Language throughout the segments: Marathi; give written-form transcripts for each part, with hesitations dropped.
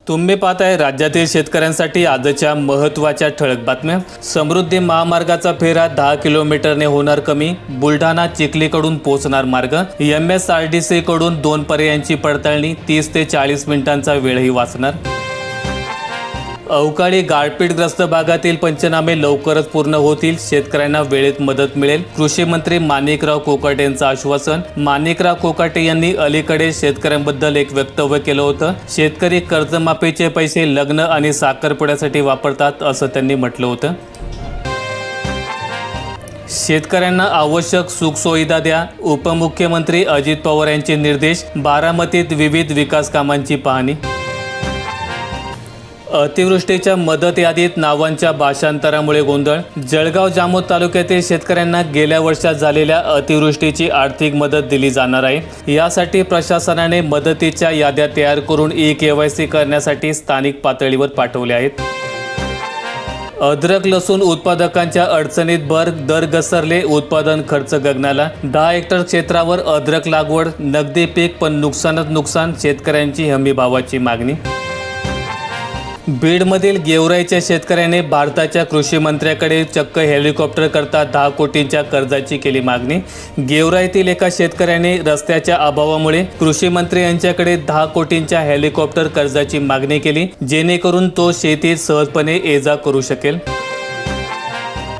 तुम्ही पाहताय राज्यातील शेतकऱ्यांसाठी आजच्या महत्त्वाच्या ठळक बातम्या। समृद्धी महामार्गाचा फेरा 10 किलोमीटरने होणार कमी। बुलढाणा चिखलीकडून पोहोचणार मार्ग। MSRDC कडून 2 पर्यायांची पडताळणी, 30 ते 40 मिनिटांचा वेळही वाचणार। अवकाळी गारपीटग्रस्त भागातील पंचनामे लवकरच पूर्ण होतील, शेतकऱ्यांना वेळेत मदत मिळेल। कृषी मंत्री माणिकराव कोकाटे यांचं आश्वासन। माणिकराव कोकाटे यांनी अलीकडे शेतकऱ्यांबद्दल एक वक्तव्य केलं होतं। शेतकरी कर्जमाफीचे पैसे लग्न आणि साखरपुड्यासाठी वापरतात असं त्यांनी म्हटलं होतं। शेतकऱ्यांना आवश्यक सुखसुविधा द्या, उपमुख्यमंत्री अजित पवार यांचे निर्देश। बारामतीत विविध विकास कामांची पाहणी। अतिवृष्टीच्या मदत यादीत नावांच्या भाषांतरामुळे गोंधळ। जळगाव जामोद तालुक्यातील शेतकऱ्यांना गेल्या वर्षात झालेल्या अतिवृष्टीची आर्थिक मदत दिली जाणार आहे। यासाठी प्रशासनाने मदतीच्या याद्या तयार करून KYC करण्यासाठी स्थानिक पातळीवर पाठवल्या आहेत। अद्रक लसूण उत्पादकांच्या अडचणीत भर, दर घसरले, उत्पादन खर्च गगनाला। 10 हेक्टर क्षेत्रावर अद्रक लागवड, नगदी पीक पण नुकसानच नुकसान, शेतकऱ्यांची हमी भावाची मागणी। बीडमधील गेवराईच्या शेतकऱ्याने भारताच्या कृषी मंत्र्याकडे चक्क हेलिकॉप्टर करता 10 कोटींच्या कर्जाची केली मागणी। गेवराईतील एका शेतकऱ्याने रस्त्याच्या अभावामुळे कृषी मंत्री यांच्याकडे 10 कोटींच्या हेलिकॉप्टर कर्जाची मागणी केली, जेणेकरून तो शेतीत सहजपणे ये-जा करू शकेल।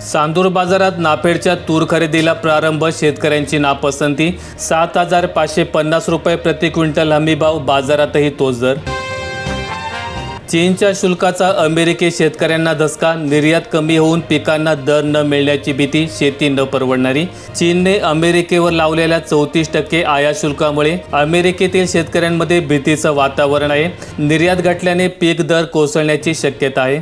चांदूर बाजारात नाफेडच्या तूर खरेदीला प्रारंभ, शेतकऱ्यांची नापसंती। 7,550 रुपये प्रति क्विंटल हमीभाव, बाजारातही तोच दर। चीनच्या शुल्काचा अमेरिकी शेतकऱ्यांना धसका, निर्यात कमी होऊन पिकांना दर न मिळण्याची भीती, शेती न परवडणारी। चीनने अमेरिकेवर लावलेल्या 34% आयात शुल्कामुळे अमेरिकेतील शेतकऱ्यांमध्ये भीतीचं वातावरण आहे। निर्यात घटल्याने पीक दर कोसळण्याची शक्यता आहे।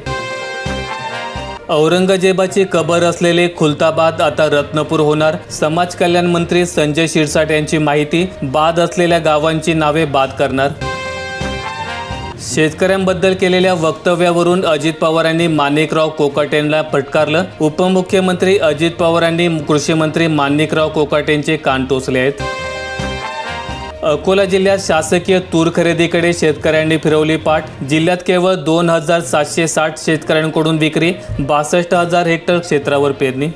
औरंगजेबाची कबर असलेले खुलताबाद आता रत्नपूर होणार, समाज कल्याण मंत्री संजय शिरसाट यांची माहिती। बाद असलेल्या गावांची नावे बाद करणार। शेतकऱ्यांबद्दल केलेल्या वक्तव्यावरून अजित पवारांनी माणिकराव कोकाटेंना फटकारलं। उपमुख्यमंत्री अजित पवारांनी कृषी मंत्री माणिकराव कोकाटेंचे कान टोचले आहेत। अकोला जिल्ह्यात शासकीय तूर खरेदीकडे शेतकऱ्यांनी फिरवली पाठ। जिल्ह्यात केवळ 2,760 शेतकऱ्यांकडून विक्री, 62,000 हेक्टर क्षेत्रावर पेरणी।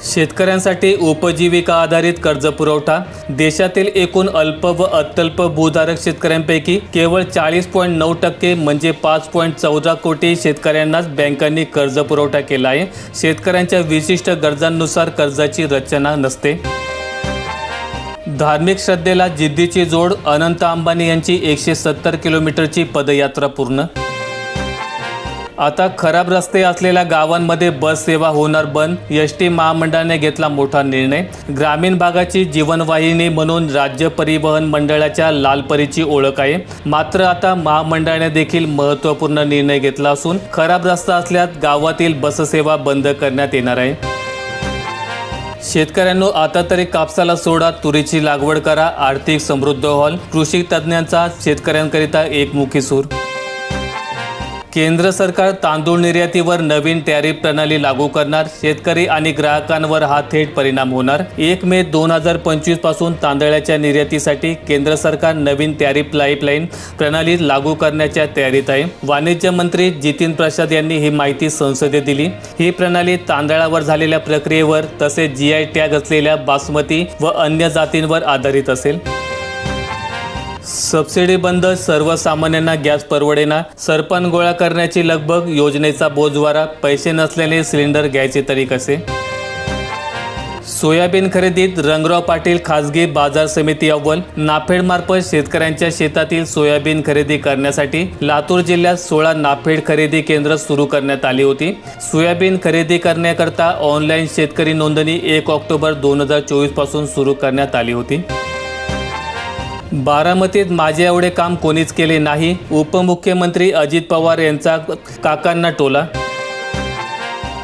शेतकऱ्यांसाठी उपजीविका आधारित कर्ज पुरवठा। देशातील एकूण अल्प व अत्यल्प भूधारक शेतकऱ्यांपैकी केवळ 40.9% म्हणजे 5.14 कोटी शेतकऱ्यांनाच बँकांनी कर्ज पुरवठा केला आहे। शेतकऱ्यांच्या विशिष्ट गरजांनुसार कर्जाची रचना नसते। धार्मिक श्रद्धेला जिद्दीची जोड, अनंत अंबानी यांची 170 किलोमीटरची पदयात्रा पूर्ण। आता खराब रस्ते असलेल्या गावांमध्ये बस सेवा होणार बंद, ST महामंडळाने घेतला मोठा निर्णय। ग्रामीण भागाची जीवनवाहिनी म्हणून राज्य परिवहन मंडळाच्या लालपरीची ओळख आहे, मात्र आता महामंडळाने देखील महत्त्वपूर्ण निर्णय घेतला असून खराब रस्ता असल्यास गावातील बससेवा बंद करण्यात येणार आहे। शेतकऱ्यांनो, आता तरी कापसाला सोडा, तुरीची लागवड करा, आर्थिक समृद्ध व्हाल। कृषी तज्ज्ञांचा शेतकऱ्यांकरिता एकमुखी सूर। केंद्र सरकार तांदूळ निर्यातीवर नवीन टॅरिफ प्रणाली लागू करणार, शेतकरी आणि ग्राहकांवर हा थेट परिणाम होणार। 1 मे 2025 पासून तांदळाच्या निर्यातीसाठी केंद्र सरकार नवीन टॅरिफ लाईफलाईन प्रणाली लागू करण्याच्या तयारीत आहे। वाणिज्य मंत्री जितीन प्रसाद यांनी ही माहिती संसदेत दिली। ही प्रणाली तांदळावर झालेल्या प्रक्रियेवर तसेच GI टॅग असलेल्या बासमती व अन्य जातींवर आधारित असेल। सबसिडी बंद, सर्वसामान्यांना गॅस परवडेना, सरपण गोळा करण्याची लगबग, योजनेचा बोजवारा, पैसे नसल्याने सिलेंडर घ्यायचे तरी कसे। सोयाबीन खरेदीत रंगराव पाटील खासगी बाजार समिती अव्वल। नाफेडमार्फत शेतकऱ्यांच्या शेतातील सोयाबीन खरेदी करण्यासाठी लातूर जिल्ह्यात 16 नाफेड खरेदी केंद्र सुरू करण्यात आली होती। सोयाबीन खरेदी करण्याकरता ऑनलाईन शेतकरी नोंदणी 1 ऑक्टोबर 2024 पासून सुरू करण्यात आली होती। बारामतीत माझे एवढे काम कोणीच केले नाही, उपमुख्यमंत्री अजित पवार यांचा काकांना टोला।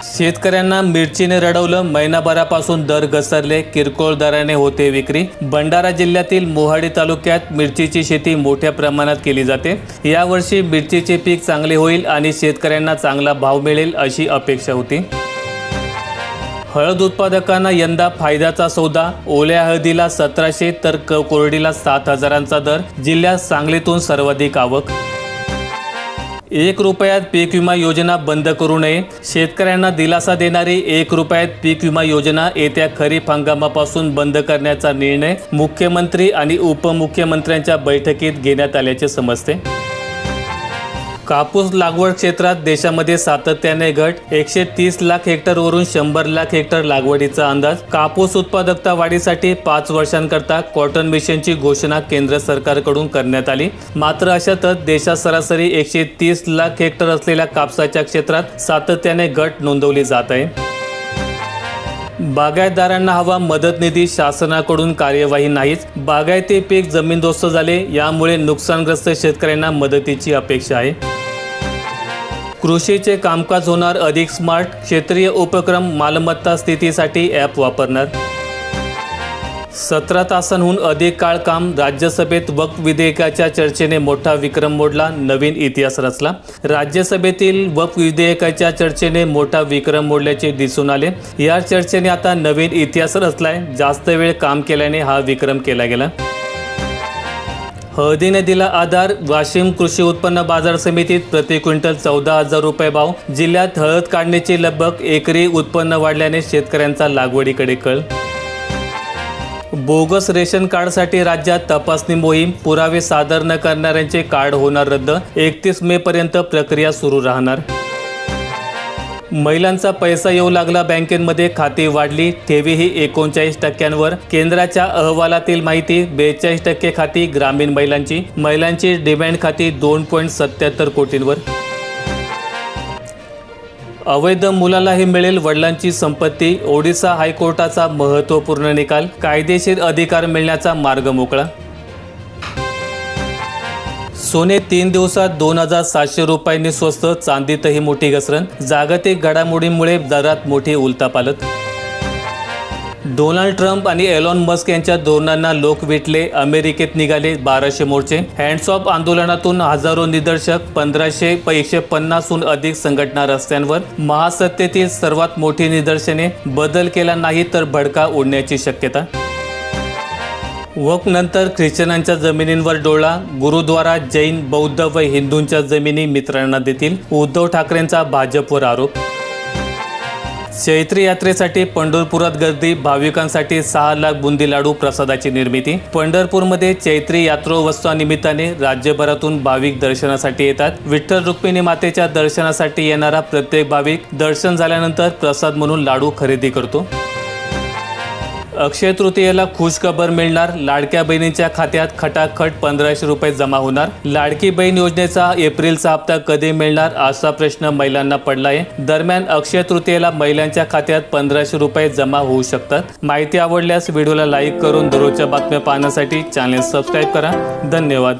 शेतकऱ्यांना मिरचीने रडवलं, महिनाभरापासून दर घसरले, किरकोळ दराने होते विक्री। भंडारा जिल्ह्यातील मोहाडी तालुक्यात मिरचीची शेती मोठ्या प्रमाणात केली जाते। यावर्षी मिरचीचे पीक चांगले होईल आणि शेतकऱ्यांना चांगला भाव मिळेल अशी अपेक्षा होती। हळद उत्पादकांना यंदा फायद्याचा सौदा। ओल्या हळदीला 1700 तर कोरडीला 7000चा दर। जिल्ह्यात सांगलीतून सर्वाधिक आवक। 1 रुपयात पीक विमा योजना बंद करू नये. शेतकऱ्यांना दिलासा देणारी 1 रुपयात पीक विमा योजना येत्या खरीप हंगामापासून बंद करण्याचा निर्णय मुख्यमंत्री आणि उपमुख्यमंत्र्यांच्या बैठकीत घेण्यात आल्याचे समजते. कापूस लागवड क्षेत्रात देशामध्ये सातत्याने घट. 130 लाख हेक्टरवरून 100 लाख हेक्टर लागवडीचा अंदाज. कापूस उत्पादकता वाढीसाठी 5 वर्षांकरता कॉटन मिशनची घोषणा केंद्र सरकारकडून करण्यात आली. मात्र अशातच देशात सरासरी 130 लाख हेक्टर असलेल्या कापसाच्या क्षेत्रात सातत्याने घट नोंदवली जात आहे. बागायतदारांना हवा मदत निधी, शासनाकडून कार्यवाही नाहीच. बागायती पीक जमीनदोस्त झाले, यामुळे नुकसानग्रस्त शेतकऱ्यांना मदतीची अपेक्षा आहे. कृषीचे कामकाज होणार अधिक स्मार्ट. क्षेत्रीय उपक्रम मालमत्ता स्थितीसाठी ॲप वापरणार. 17 तासांहून अधिक काळ काम. राज्यसभेत वक्फ विधेयकाच्या चर्चेने मोठा विक्रम मोडला, नवीन इतिहास रचला. राज्यसभेतील वक्फ विधेयकाच्या चर्चेने मोठा विक्रम मोडल्याचे दिसून आले. या चर्चेने आता नवीन इतिहास रचलाय. जास्त वेळ काम केल्याने हा विक्रम केला गेला. हळदीने दिला आधार. वाशिम कृषी उत्पन्न बाजार समितीत प्रति क्विंटल 14,000 रुपये भाव. जिल्ह्यात हळद काढण्याची लगबग. एकरी उत्पन्न वाढल्याने शेतकऱ्यांचा लागवडीकडे कल. बोगस रेशन कार्डसाठी राज्यात तपासणी मोहीम. पुरावे सादर न करणाऱ्यांचे कार्ड होणार रद्द. 31 मे पर्यंत प्रक्रिया सुरू राहणार. महिलांचा पैसा येऊ लागला बँकेमध्ये. खाती वाढली. ठेवीही 39%वर. केंद्राच्या अहवालातील माहिती. 42% खाती ग्रामीण महिलांची. महिलांची डिमॅन्ड खाती 2.77 कोटींवर. अवैध मुलालाही मिळेल वडिलांची संपत्ती. ओडिशा हायकोर्टाचा महत्त्वपूर्ण निकाल. कायदेशीर अधिकार मिळण्याचा मार्ग मोकळा. सोने 3 दिवसात 2,700 रुपयांनी स्वस्त. चांदीतही मोठी घसरण. जागतिक घडामोडींमुळे दरात मोठी उलथापालथ. डोनाल्ड ट्रम्प आणि एलॉन मस्क यांच्या धोरणांना लोक विटले. अमेरिकेत निघाले 1200 मोर्चे. हँड्स ऑफ आंदोलनातून हजारो निदर्शक. 1550हून अधिक संघटना रस्त्यांवर. महासत्तेतील सर्वात मोठी निदर्शने. बदल केला नाही तर भडका उडण्याची शक्यता. वक्फ नंतर ख्रिश्चनांच्या जमिनींवर डोळा. गुरुद्वारा जैन, बौद्ध व हिंदूंच्या जमिनी मित्रांना देतील. उद्धव ठाकरेंचा भाजपवर आरोप. चैत्री यात्रेसाठी पंढरपुरात गर्दी. भाविकांसाठी 6 लाख बुंदी लाडू प्रसादाची निर्मिती. पंढरपूरमध्ये चैत्री यात्रोत्सवानिमित्ताने राज्यभरातून भाविक दर्शनासाठी येतात. विठ्ठल रुक्मिणी मातेच्या दर्शनासाठी येणारा प्रत्येक भाविक दर्शन झाल्यानंतर प्रसाद म्हणून लाडू खरेदी करतो. अक्षय तृतीयेला खुशखबर मिळणार. लाडक्या बहिणींच्या खात्यात खटाखट 1500 रुपये जमा होणार. लाडकी बहीण योजनेचा एप्रिलचा हप्ता कधी मिळणार असा प्रश्न महिलांना पडला आहे. दरम्यान अक्षय तृतीयेला महिलांच्या खात्यात 1500 रुपये जमा होऊ शकतात. माहिती आवडल्यास व्हिडिओला लाईक करून दररोजच्या बातम्या पाहण्यासाठी चॅनल सबस्क्राईब करा. धन्यवाद.